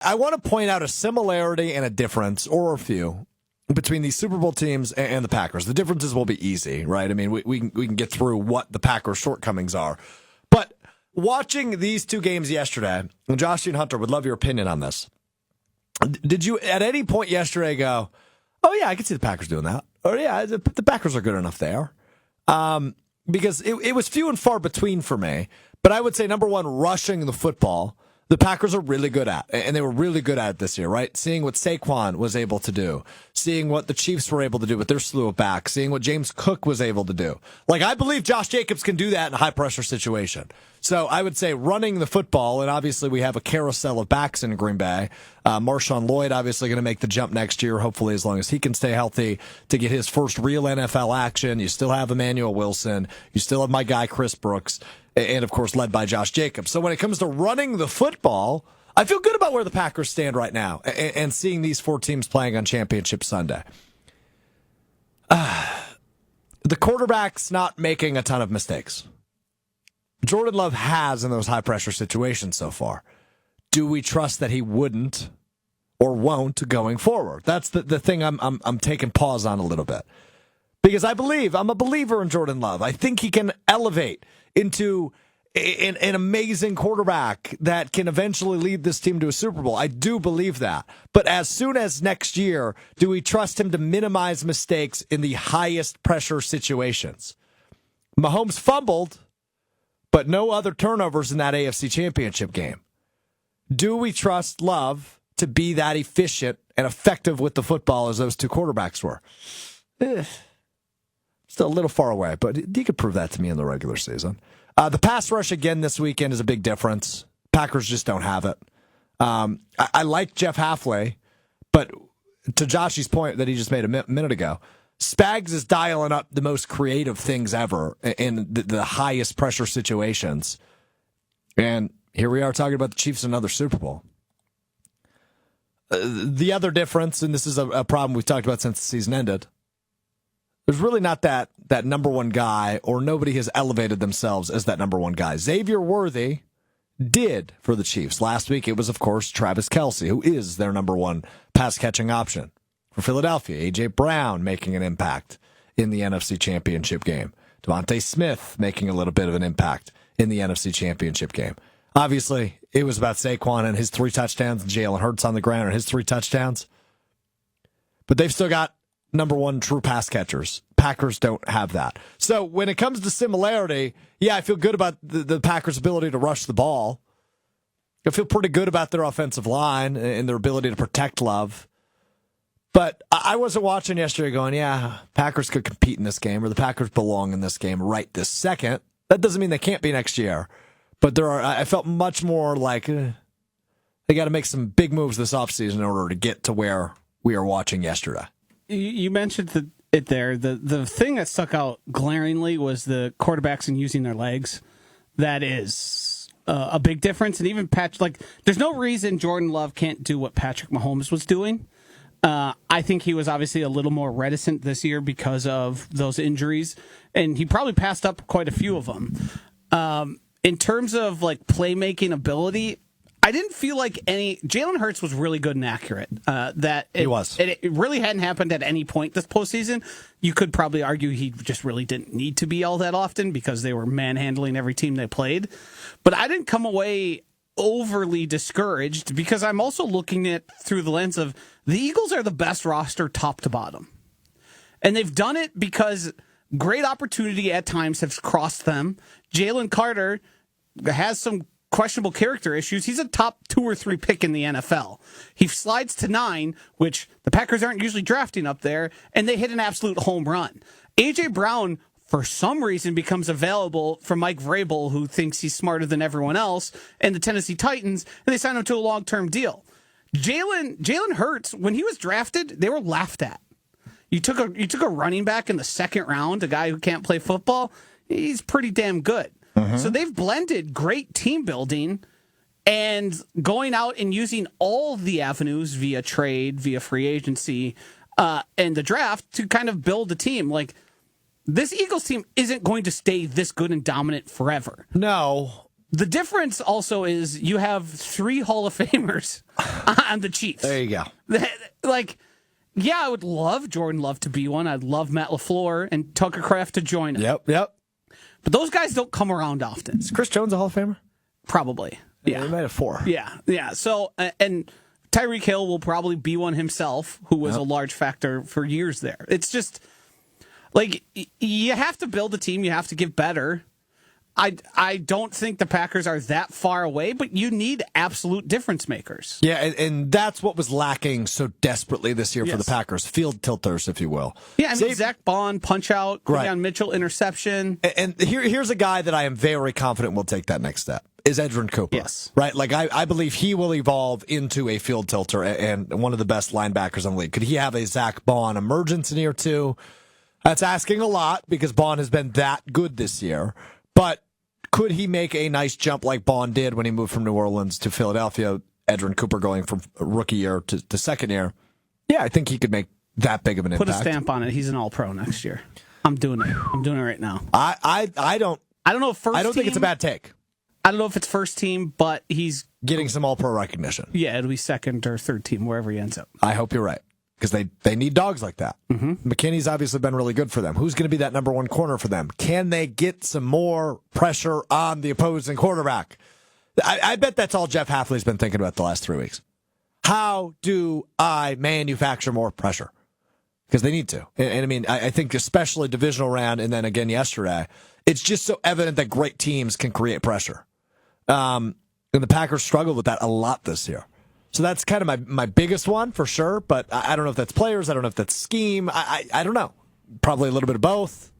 I want to point out a similarity and a difference, or a few, between these Super Bowl teams and the Packers. The differences will be easy, right? I mean, we can get through what the Packers' shortcomings are. But watching these two games yesterday, and Josh and Hunter would love your opinion on this. Did you at any point yesterday go, oh, yeah, I can see the Packers doing that? Or, yeah, the Packers are good enough there. Because it was few and far between for me. But I would say, number one, rushing the football, the Packers are really good at, and they were really good at it this year, right? Seeing what Saquon was able to do, seeing what the Chiefs were able to do with their slew of backs, seeing what James Cook was able to do. Like, I believe Josh Jacobs can do that in a high-pressure situation. So I would say running the football, and obviously we have a carousel of backs in Green Bay. Marshawn Lloyd obviously going to make the jump next year, hopefully as long as he can stay healthy to get his first real NFL action. You still have Emmanuel Wilson. You still have my guy Chris Brooks. And, of course, led by Josh Jacobs. So when it comes to running the football, I feel good about where the Packers stand right now and seeing these four teams playing on Championship Sunday. The quarterback's not making a ton of mistakes. Jordan Love has in those high-pressure situations so far. Do we trust that he wouldn't or won't going forward? That's the thing I'm taking pause on a little bit. Because I'm a believer in Jordan Love. I think he can elevate into an amazing quarterback that can eventually lead this team to a Super Bowl. I do believe that. But as soon as next year, do we trust him to minimize mistakes in the highest pressure situations? Mahomes fumbled, but no other turnovers in that AFC Championship game. Do we trust Love to be that efficient and effective with the football as those two quarterbacks were? Still a little far away, but you could prove that to me in the regular season. The pass rush again this weekend is a big difference. Packers just don't have it. I like Jeff Halfway, but to Joshy's point that he just made a minute ago, Spags is dialing up the most creative things ever in the highest pressure situations. And here we are talking about the Chiefs in another Super Bowl. The other difference, and this is a problem we've talked about since the season ended, there's really not that number one guy, or nobody has elevated themselves as that number one guy. Xavier Worthy did for the Chiefs. Last week, it was, of course, Travis Kelce, who is their number one pass-catching option. For Philadelphia, A.J. Brown making an impact in the NFC Championship game. Devontae Smith making a little bit of an impact in the NFC Championship game. Obviously, it was about Saquon and his 3 touchdowns, and Jalen Hurts on the ground and his 3 touchdowns. But they've still got number one true pass catchers. Packers don't have that. So when it comes to similarity, yeah, I feel good about the Packers' ability to rush the ball. I feel pretty good about their offensive line and their ability to protect Love. But I wasn't watching yesterday going, yeah, Packers could compete in this game, or the Packers belong in this game right this second. That doesn't mean they can't be next year. But I felt much more like they got to make some big moves this offseason in order to get to where we are watching yesterday. You mentioned it there. The thing that stuck out glaringly was the quarterbacks and using their legs. That is a big difference. And even there's no reason Jordan Love can't do what Patrick Mahomes was doing. I think he was obviously a little more reticent this year because of those injuries, and he probably passed up quite a few of them. In terms of playmaking ability, I didn't feel like Jalen Hurts was really good and accurate. He was. It really hadn't happened at any point this postseason. You could probably argue he just really didn't need to be all that often because they were manhandling every team they played. But I didn't come away overly discouraged because I'm also looking at through the lens of the Eagles are the best roster top to bottom. And they've done it because great opportunity at times has crossed them. Jalen Carter has some questionable character issues. He's a top 2 or 3 pick in the NFL. He slides to 9, which the Packers aren't usually drafting up there, and they hit an absolute home run. A.J. Brown, for some reason, becomes available for Mike Vrabel, who thinks he's smarter than everyone else, and the Tennessee Titans, and they sign him to a long-term deal. Jalen Hurts, when he was drafted, they were laughed at. You took a running back in the second round, a guy who can't play football. He's pretty damn good. Mm-hmm. So they've blended great team building and going out and using all the avenues via trade, via free agency, and the draft to kind of build a team. This Eagles team isn't going to stay this good and dominant forever. No, The difference also is you have 3 Hall of Famers on the Chiefs. There you go. Like, yeah, I would love Jordan Love to be one. I'd love Matt LaFleur and Tucker Kraft to join him. Yep. But those guys don't come around often. Is Chris Jones a Hall of Famer? Probably. Yeah. He might have 4. Yeah. So, and Tyreek Hill will probably be one himself, who was a large factor for years there. It's just, like, you have to build a team. You have to get better. I don't think the Packers are that far away, but you need absolute difference makers. Yeah, and that's what was lacking so desperately this year for the Packers. Field tilters, if you will. Yeah, I mean, Zach Bond, punch out, Quinyon Mitchell, interception. And here's a guy that I am very confident will take that next step, is Edgerrin Cooper. Yes. Right? Like, I believe he will evolve into a field tilter and one of the best linebackers in the league. Could he have a Zach Bond emergence in year 2? That's asking a lot because Bond has been that good this year. But could he make a nice jump like Bond did when he moved from New Orleans to Philadelphia, Edgerrin Cooper going from rookie year to second year? Yeah, I think he could make that big of an impact. Put a stamp on it. He's an all-pro next year. I'm doing it. I'm doing it right now. I don't know if first I don't think it's a bad take. I don't know if it's first team, but he's getting some all-pro recognition. Yeah, it'll be second or third team, wherever he ends up. I hope you're right. Because they need dogs like that. McKinney's obviously been really good for them. Who's going to be that number 1 corner for them? Can they get some more pressure on the opposing quarterback? I bet that's all Jeff Hafley's been thinking about the last 3 weeks. How do I manufacture more pressure? Because they need to. And I mean, I think especially divisional round and then again yesterday, it's just so evident that great teams can create pressure. And the Packers struggled with that a lot this year. So that's kind of my biggest one for sure, but I don't know if that's players. I don't know if that's scheme. I don't know. Probably a little bit of both.